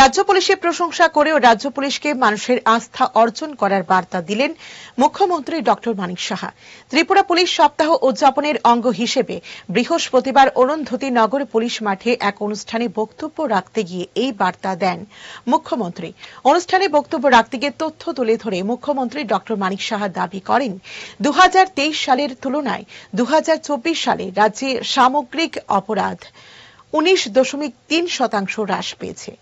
রাজ্য পুলিশের প্রশংসা করেও রাজ্য পুলিশকে মানুষের আস্থা অর্জন করার বার্তা দিলেন মুখ্যমন্ত্রী ডক্টর মানিক সাহা। ত্রিপুরা পুলিশ সপ্তাহ উদযাপনের অঙ্গ হিসেবে বৃহস্পতিবার অরুন্ধতী নগর পুলিশ মাঠে এক অনুষ্ঠানে বক্তব্য রাখতে গিয়ে এই বার্তা দেন মুখ্যমন্ত্রী। অনুষ্ঠানে বক্তব্য রাখতে গিয়ে তথ্য তুলে ধরে মুখ্যমন্ত্রী ডক্টর মানিক সাহা দাবি করেন, 2023 সালের তুলনায় 2024 সালে রাজ্যে সামগ্রিক অপরাধ 19.3% হ্রাস পেয়েছে।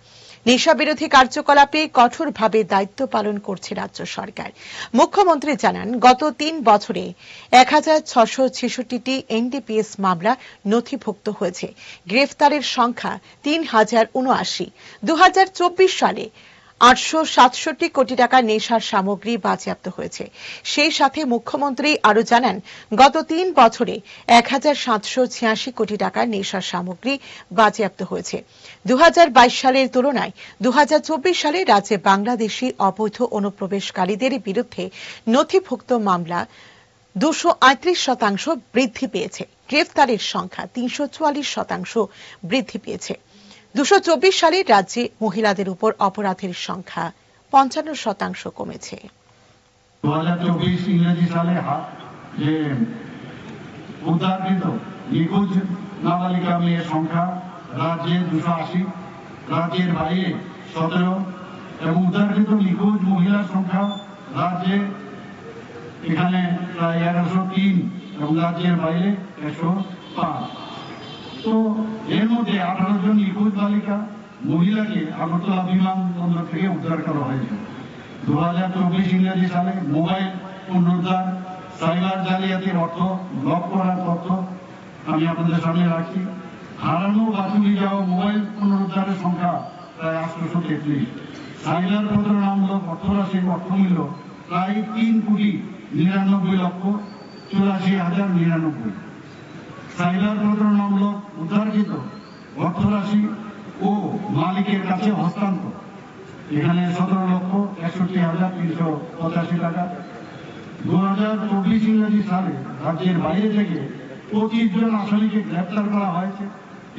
নেশা বিরোধী কার্যকলাপে কঠোরভাবে দায়িত্ব পালন করছে রাজ্য সরকার। মুখ্যমন্ত্রী জানান, গত 3 বছরে 1666টি এনডিপিএস মামলা নথিভুক্ত হয়েছে। গ্রেফতারের সংখ্যা 3079। 2024 সালে 867 কোটি টাকা নেশার সামগ্রী বাজেয়াপ্ত হয়েছে। সেই সাথে মুখ্যমন্ত্রী আরো জানান, গত 3 বছরে 1786 কোটি টাকার নেশার সামগ্রী বাজেয়াপ্ত হয়েছে। 2022 সালের তুলনায় 2024 সালে রাজ্যে বাংলাদেশি অবৈধ অনুপ্রবেশকারীদের বিরুদ্ধে নথিভুক্ত মামলা 238% বৃদ্ধি পেয়েছে। গ্রেফতারের সংখ্যা 344% বৃদ্ধি পেয়েছে। 2024 সালে রাজ্যে মহিলাদের উপর অপরাধের সংখ্যা 55% কমেছে। 2024 ইংরেজি সালে যে উদ্ধারকৃত নিখোঁজ নাবালিকা মেয়ের সংখ্যা রাজ্যে 280, রাজ্যের বাইরে 17 এবং উদ্ধারকৃত নিখোঁজ মহিলার সংখ্যা রাজ্যে এখানে প্রায় 1103 এবং রাজ্যের বাইরে 105। তো এর মধ্যে 18 জন নিখোঁজ বালিকা মহিলাকে আগরতলা বিমানবন্দর থেকে উদ্ধার করা হয়েছে। 2024 ইংরেজি সালে মোবাইল পুনরুদ্ধার, সাইবার জালিয়াতির অর্থ ব্লক করার তথ্য আমি আপনাদের সামনে রাখছি। হারানো বা চুরি যাওয়া মোবাইল পুনরুদ্ধারের সংখ্যা প্রায় 833। সাইবার প্রতারণামূলক অর্থরাশির অর্থমূল্য প্রায় 3,99,84,099। সাইবার প্রতারণামূলক উদ্ধারকৃত অর্থরাশি ও মালিকের কাছে হস্তান্তর এখানে 17,61,385 টাকা। 2024 ইংরেজি সালে রাজ্যের বাইরে থেকে 25 জন আসামিকে গ্রেপ্তার করা হয়েছে।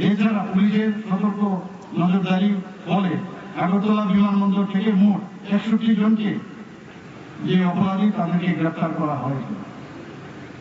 এছাড়া পুলিশের সতর্ক নজরদারি ফলে আগরতলা বিমানবন্দর থেকে মোট 61 জনকে যে অপরাধী তাদেরকে গ্রেপ্তার করা হয়েছে।